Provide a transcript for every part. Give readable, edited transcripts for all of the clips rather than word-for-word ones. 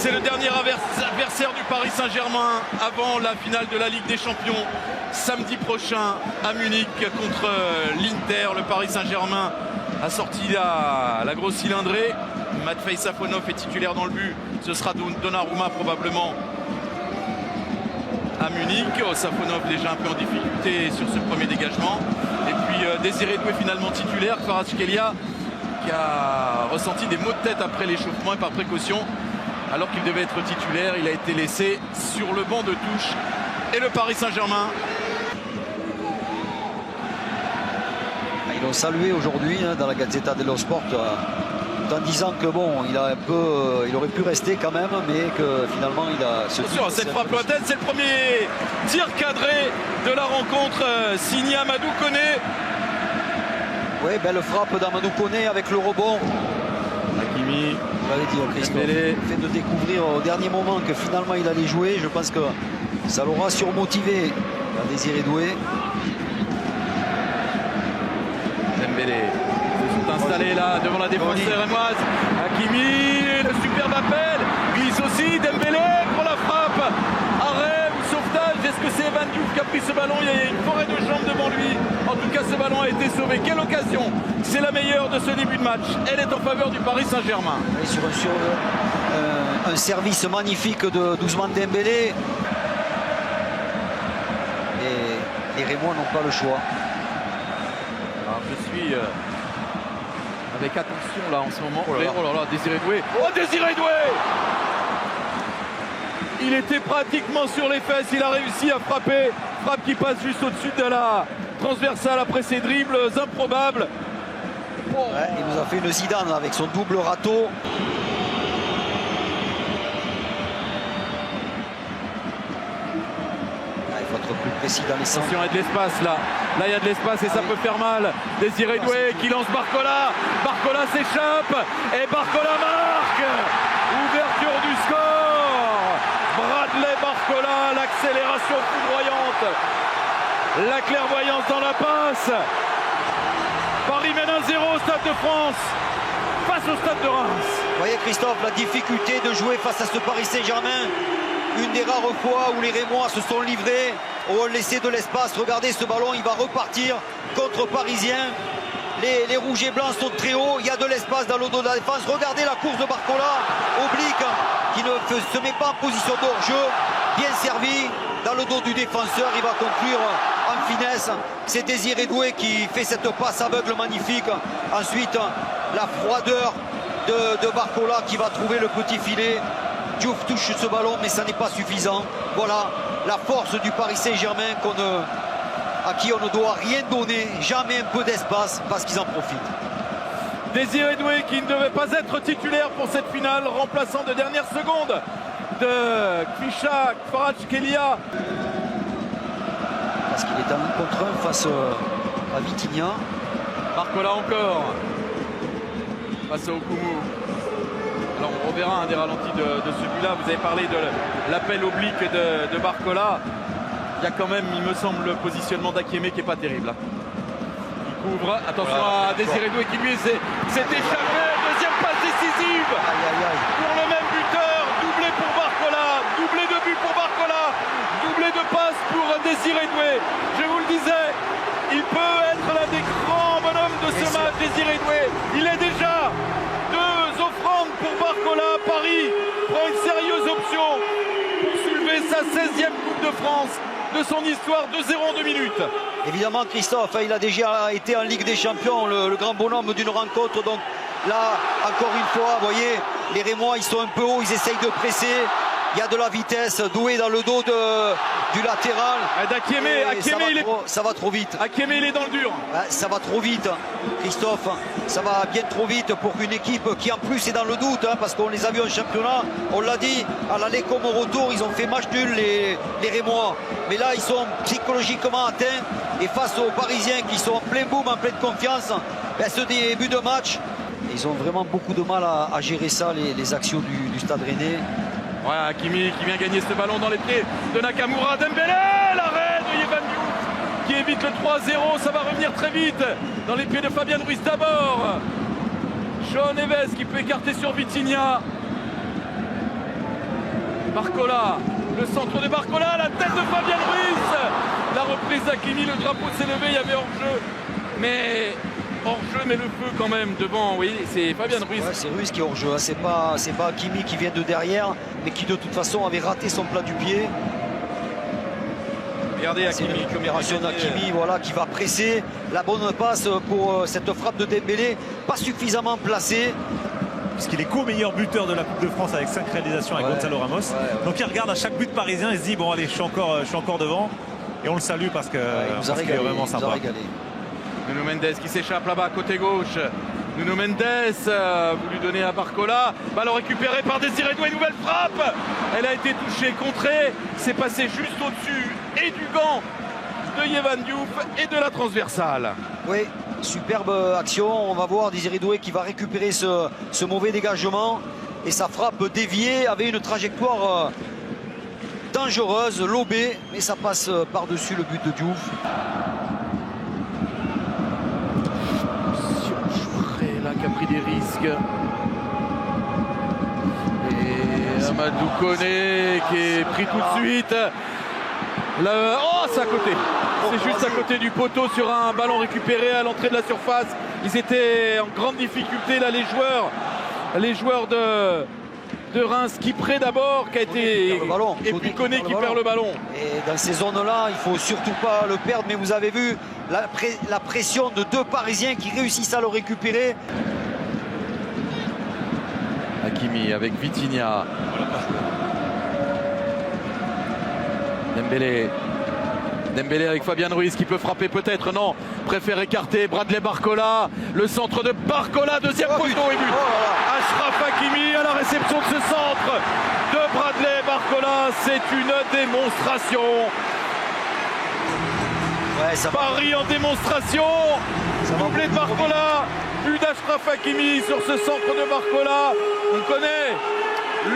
C'est le dernier adversaire du Paris Saint-Germain avant la finale de la Ligue des Champions samedi prochain à Munich contre l'Inter. Le Paris Saint-Germain a sorti la grosse cylindrée. Matvei Safonov est titulaire dans le but. Ce sera Donnarumma probablement à Munich. Safonov déjà un peu en difficulté sur ce premier dégagement. Et puis Désiré Doué finalement titulaire. Kvaratskhelia qui a ressenti des maux de tête après l'échauffement et par précaution. Alors qu'il devait être titulaire, il a été laissé sur le banc de touche. Et le Paris Saint-Germain. Ils l'ont salué aujourd'hui dans la Gazzetta dello Sport en disant que bon, il aurait pu rester quand même, mais que finalement il a... Attention, cette frappe lointaine, c'est le premier tir cadré de la rencontre signé Amadou Koné. Oui, belle frappe d'Amadou Koné avec le rebond. Hakimi. Vous l'avez dit, Christophe, le fait de découvrir au dernier moment que finalement il allait jouer, je pense que ça l'aura surmotivé à Désiré Doué. Dembélé se sont installés là devant la défense rémoise. Hakimi, le superbe appel, glisse aussi, Dembélé pour la frappe. Arrêt ou sauvetage, est-ce que c'est Evan Diouf qui a pris ce ballon? Il y a une forêt de jambes devant lui. En tout cas, ce ballon a été sauvé. Quelle occasion! C'est la meilleure de ce début de match. Elle est en faveur du Paris Saint-Germain. Sur un service magnifique d'Ousmane Dembélé. Et les Rémois n'ont pas le choix. Alors, je suis avec attention là en ce moment. Oh là là, Désiré Doué. Oh, Désiré Doué! Il était pratiquement sur les fesses. Il a réussi à frapper. Frappe qui passe juste au-dessus de la transversale après ses dribbles improbables. Oh. Ouais, il nous a fait une Zidane avec son double râteau. Il faut être plus précis dans les centres. Attention, il y a de l'espace là. Là, il y a de l'espace et ça peut faire mal. Désiré Doué qui lance Barcola. Barcola s'échappe et Barcola marque. Ouverture du score. Bradley Barcola, l'accélération foudroyante. La clairvoyance dans la passe. Paris mène 1-0 au Stade de France face au Stade de Reims. Vous voyez Christophe, la difficulté de jouer face à ce Paris Saint-Germain. Une des rares fois où les Rémois se sont livrés, ont laissé de l'espace. Regardez ce ballon, il va repartir contre Parisien. Les rouges et blancs sont très hauts, il y a de l'espace dans le dos de la défense. Regardez la course de Barcola, oblique, qui ne se met pas en position de hors-jeu. Bien servi dans le dos du défenseur, il va conclure en finesse. C'est Désiré Doué qui fait cette passe aveugle magnifique. Ensuite, la froideur de Barcola qui va trouver le petit filet. Diouf touche ce ballon, mais ça n'est pas suffisant. Voilà la force du Paris Saint-Germain à qui on ne doit rien donner, jamais un peu d'espace, parce qu'ils en profitent. Désiré Doué qui ne devait pas être titulaire pour cette finale, remplaçant de dernière seconde de Kvaratskhelia. Parce qu'il est en 1 contre 1 face à Vitinha. Barcola encore face au Koumou. Alors on reverra un des ralentis de ce but-là. Vous avez parlé de l'appel oblique de Barcola. Il y a quand même, il me semble, le positionnement d'Akiemé qui n'est pas terrible. Il couvre. Attention à Désiré Doué qui lui s'est échappé. Deuxième passe décisive pour le même buteur. Doublé pour Barcola. Doublé de but pour Barcola. Doublé de passe pour Désiré Doué. Je vous le disais, il peut être l'un des grands bonhommes de ce match, Désiré Doué. Il est déjà 2 offrandes pour Barcola. Paris prend une sérieuse option pour soulever sa 16e Coupe de France de son histoire, 2-0 en 2 minutes. Évidemment, Christophe, il a déjà été en Ligue des Champions, le grand bonhomme d'une rencontre. Donc là, encore une fois, vous voyez, les Rémois, ils sont un peu hauts, ils essayent de presser. Il y a de la vitesse. Doué dans le dos du latéral. Akiemé, ça va trop vite. Akiemé, il est dans le dur. Ça va trop vite, Christophe. Ça va bien trop vite pour une équipe qui en plus est dans le doute, parce qu'on les a vus en championnat. On l'a dit, à l'aller comme au retour, ils ont fait match nul, les Rémois. Mais là, ils sont psychologiquement atteints. Et face aux Parisiens qui sont en plein boom, en pleine confiance, ce début de match, ils ont vraiment beaucoup de mal à gérer ça, les actions du Stade Rennais. Ouais, Hakimi qui vient gagner ce ballon dans les pieds de Nakamura. Dembélé, l'arrêt de Evan Diouf qui évite le 3-0. Ça va revenir très vite dans les pieds de Fabien Ruiz d'abord. Shaun Neves qui peut écarter sur Vitinha. Barcola, le centre de Barcola, la tête de Fabien Ruiz. La reprise d'Hakimi, le drapeau s'est levé, il y avait hors-jeu. Mais le feu quand même devant, oui, c'est Fabien Ruiz. Ouais, c'est Ruiz qui est hors-jeu, hein. C'est pas Hakimi qui vient de derrière, mais qui de toute façon avait raté son plat du pied. Regardez C'est Hakimi, une récupération d'Hakimi, voilà, qui va presser. La bonne passe pour cette frappe de Dembélé, pas suffisamment placée. Puisqu'il est co-meilleur buteur de la Coupe de France avec 5 réalisations avec Gonzalo Ramos. Donc il regarde à chaque but parisien et se dit bon allez, je suis encore devant. Et on le salue parce que qu'il est vraiment sympa. Nuno Mendes qui s'échappe là-bas côté gauche. Nuno Mendes voulu donner à Barcola. Ballon récupéré par Désiré Doué. Nouvelle frappe. Elle a été touchée, contrée. C'est passé juste au-dessus et du gant de Yehvan Diouf et de la transversale. Oui, superbe action. On va voir Désiré Doué qui va récupérer ce mauvais dégagement. Et sa frappe déviée avait une trajectoire dangereuse, lobée. Mais ça passe par-dessus le but de Diouf. Qui a pris des risques. Et Amadou Koné qui est pris tout de suite. Oh, c'est à côté. C'est juste à côté du poteau sur un ballon récupéré à l'entrée de la surface. Ils étaient en grande difficulté là, les joueurs de Reims. Qui près d'abord, qui a été. Et puis Koné qui perd le ballon. Et dans ces zones-là, il ne faut surtout pas le perdre. Mais vous avez vu la pression de deux Parisiens qui réussissent à le récupérer. Hakimi avec Vitinha. Dembélé avec Fabien Ruiz qui peut frapper peut-être, non, préfère écarter Bradley Barcola, le centre de Barcola, deuxième poteau et but. Achraf Hakimi à la réception de ce centre de Bradley Barcola, c'est une démonstration. Paris en démonstration, doublé de Barcola, but d'Achraf Hakimi sur ce centre de Barcola. On connaît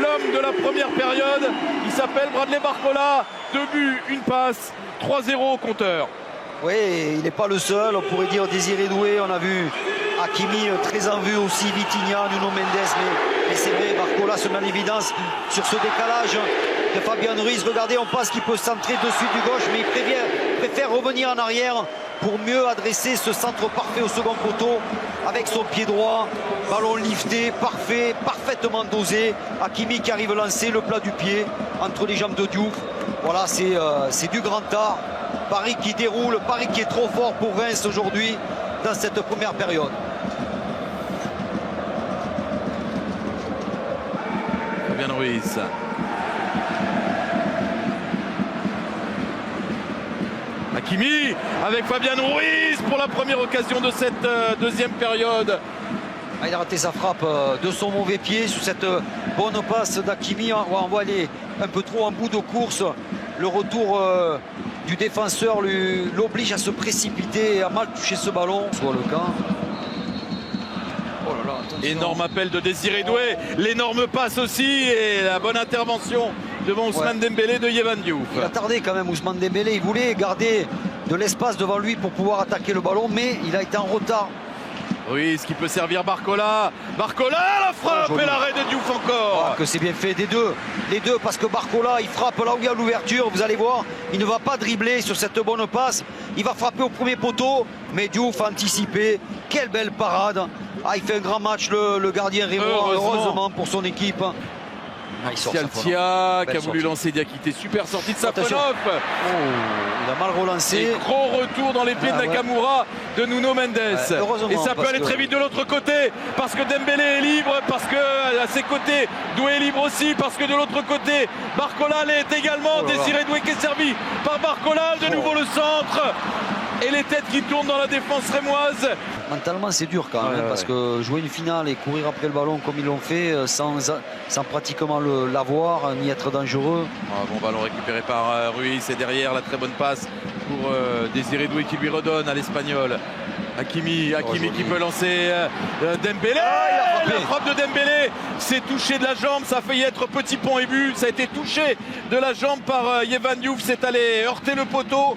l'homme de la première période, il s'appelle Bradley Barcola, 2 buts, une passe, 3-0 au compteur. Oui, il n'est pas le seul, on pourrait dire Désiré Doué, on a vu Hakimi très en vue aussi, Vitinha, Nuno Mendes, mais c'est vrai, Barcola se met en évidence sur ce décalage de Fabien Ruiz. Regardez, on pense qu'il peut centrer de suite du gauche, mais il préfère revenir en arrière pour mieux adresser ce centre parfait au second poteau avec son pied droit. Ballon lifté, parfait, parfaitement dosé. Hakimi qui arrive à lancer le plat du pied entre les jambes de Diouf. Voilà, c'est du grand art. Paris qui déroule, Paris qui est trop fort pour Reims aujourd'hui dans cette première période. Fabien Ruiz. Hakimi avec Fabien Ruiz pour la première occasion de cette deuxième période. Il a raté sa frappe de son mauvais pied sur cette bonne passe d'Hakimi. On voit aller un peu trop en bout de course. Le retour du défenseur l'oblige à se précipiter et à mal toucher ce ballon. Soit le cas. Oh là là, énorme appel de Désiré Doué, l'énorme passe aussi et la bonne intervention devant Ousmane Dembélé de Yehvan Diouf. Il a tardé quand même Ousmane Dembélé, il voulait garder de l'espace devant lui pour pouvoir attaquer le ballon, mais il a été en retard. Ruiz qui peut servir Barcola. Barcola, la frappe et l'arrêt de Diouf encore. Que c'est bien fait des deux. Les deux, parce que Barcola, il frappe là où il y a l'ouverture. Vous allez voir, il ne va pas dribbler sur cette bonne passe. Il va frapper au premier poteau, mais Diouf a anticipé. Quelle belle parade. Il fait un grand match, le gardien rémois, heureusement pour son équipe. Martial Tia qui a voulu lancer Diakité. Super sortie de Safonov. Il a mal relancé. Et gros retour dans les pieds de Nakamura de Nuno Mendes. Et ça peut aller très vite de l'autre côté parce que Dembélé est libre, parce que à ses côtés Doué est libre aussi, parce que de l'autre côté Barcola l'est également. Désiré Doué qui est servi par Barcola. De nouveau le centre. Et les têtes qui tournent dans la défense rémoise. Mentalement c'est dur quand même, parce que jouer une finale et courir après le ballon comme ils l'ont fait sans pratiquement l'avoir ni être dangereux. Bon ballon récupéré par Ruiz et derrière la très bonne passe pour Désiré Doué qui lui redonne à l'Espagnol. Hakimi qui peut lancer Dembélé. La frappe de Dembélé s'est touché de la jambe, ça a failli être petit pont et but. Ça a été touché de la jambe par Yehvan Diouf, c'est allé heurter le poteau.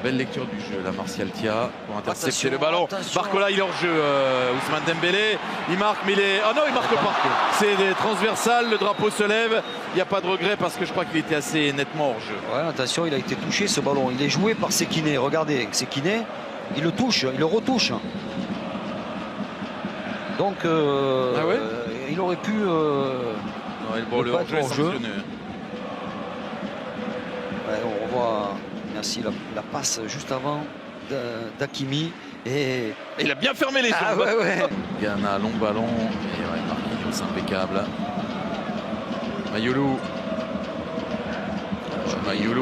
Belle lecture du jeu, la Martial Tia pour intercepter le ballon. Attention. Barcola, il est hors jeu. Ousmane Dembélé, il marque, mais il est. Ah non, il marque pas. C'est des transversales, le drapeau se lève. Il n'y a pas de regret parce que je crois qu'il était assez nettement hors jeu. Ouais, attention, il a été touché ce ballon. Il est joué par Sekine. Regardez, Sekine, il le touche, il le retouche. Donc, Ah ouais, il aurait pu. Ouais, le hors jeu est sanctionné. Ouais, on revoit, merci, la passe juste avant d'Hakimi. Et il a bien fermé les jambes. Ouais. Gana, long ballon. Et ouais, Marquinhos impeccable. Mayoulou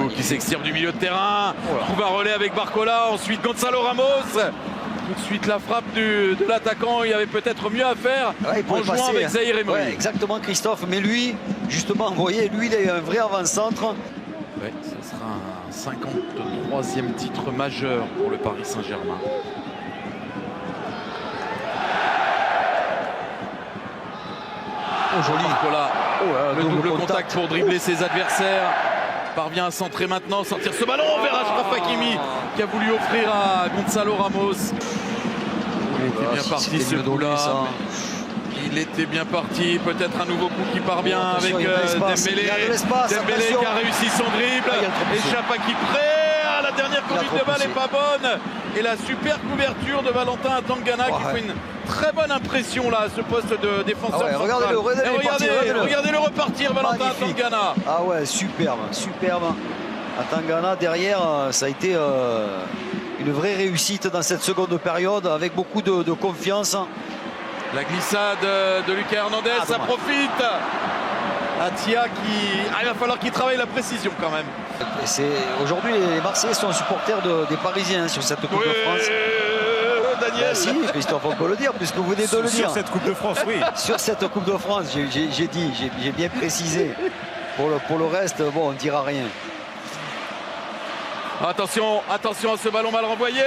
qui s'extirpe du milieu de terrain. Trouve un relais avec Barcola. Ensuite Gonzalo Ramos. Tout de suite la frappe de l'attaquant. Il y avait peut-être mieux à faire en jouant avec Zaïre Emery. Ouais, exactement, Christophe. Mais lui, justement, vous voyez, lui, il a un vrai avant-centre. Ouais, ce sera un 53e titre majeur pour le Paris Saint-Germain. Oh, joli. Barcola, le double contact pour dribbler ses adversaires. Parvient à centrer maintenant, sortir ce ballon vers Achraf Hakimi qui a voulu offrir à Gonzalo Ramos. Il était bien parti ce coup-là. Il était bien parti. Peut-être un nouveau coup qui part bien avec Dembélé. Dembélé qui a réussi son dribble. Échappe à Kipré. La dernière conduite de balle n'est pas bonne. Et la super couverture de Valentin Atangana qui fait une très bonne impression là à ce poste de défenseur central. Regardez-le repartir, Valentin Atangana. Ah ouais, superbe. Atangana derrière, ça a été une vraie réussite dans cette seconde période avec beaucoup de confiance. La glissade de Lucas Hernandez, ça profite. Atia il va falloir qu'il travaille la précision quand même. Aujourd'hui, les Marseillais sont supporters des Parisiens sur cette Coupe de France. Daniel. Si, Christophe, on peut le dire, puisque vous venez de le dire. Sur cette Coupe de France, oui. Sur cette Coupe de France, j'ai bien précisé. Pour le reste, bon, on ne dira rien. Attention à ce ballon mal renvoyé.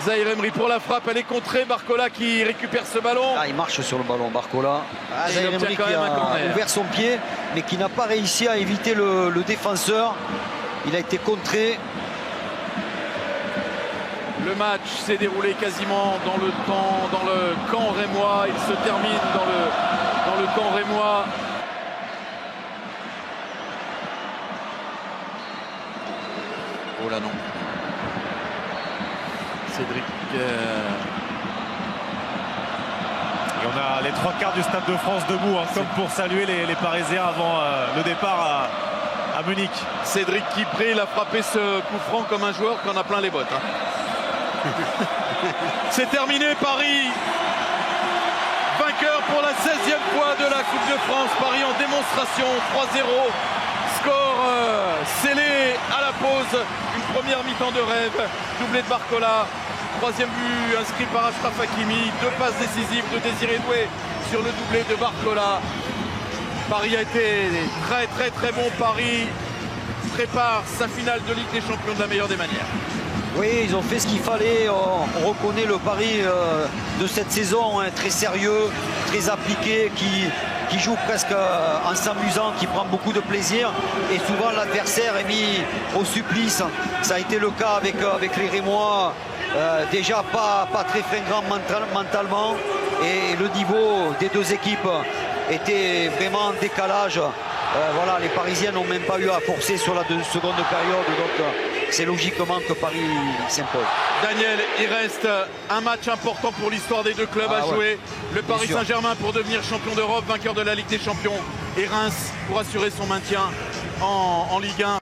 Zaïre Emery pour la frappe, elle est contrée. Barcola qui récupère ce ballon. Il marche sur le ballon, Barcola. Zaïre Emery qui a ouvert son pied, mais qui n'a pas réussi à éviter le défenseur. Il a été contré. Le match s'est déroulé quasiment dans le camp rémois. Il se termine dans le camp rémois. Oh là non. Cédric. Et on a les trois quarts du Stade de France debout, comme pour saluer les Parisiens avant le départ à Munich. Cédric Kipré, il a frappé ce coup franc comme un joueur qui en a plein les bottes. C'est terminé, Paris. Vainqueur pour la 16e fois de la Coupe de France. Paris en démonstration, 3-0. Score scellé à la pause, une première mi-temps de rêve, doublé de Barcola, troisième but inscrit par Achraf Hakimi, 2 passes décisives de Désiré Doué sur le doublé de Barcola. Paris a été très bon. Paris prépare sa finale de Ligue des Champions de la meilleure des manières. Oui, ils ont fait ce qu'il fallait. On reconnaît le Paris de cette saison, très sérieux, très appliqué, qui joue presque en s'amusant, qui prend beaucoup de plaisir. Et souvent l'adversaire est mis au supplice. Ça a été le cas avec les Rémois, déjà pas très fringant mentalement. Et le niveau des deux équipes était vraiment en décalage. Voilà, les Parisiens n'ont même pas eu à forcer sur la seconde période. Donc c'est logiquement que Paris s'impose. Daniel, il reste un match important pour l'histoire des deux clubs à jouer. Le Paris Saint-Germain pour devenir champion d'Europe, vainqueur de la Ligue des Champions, et Reims pour assurer son maintien en Ligue 1.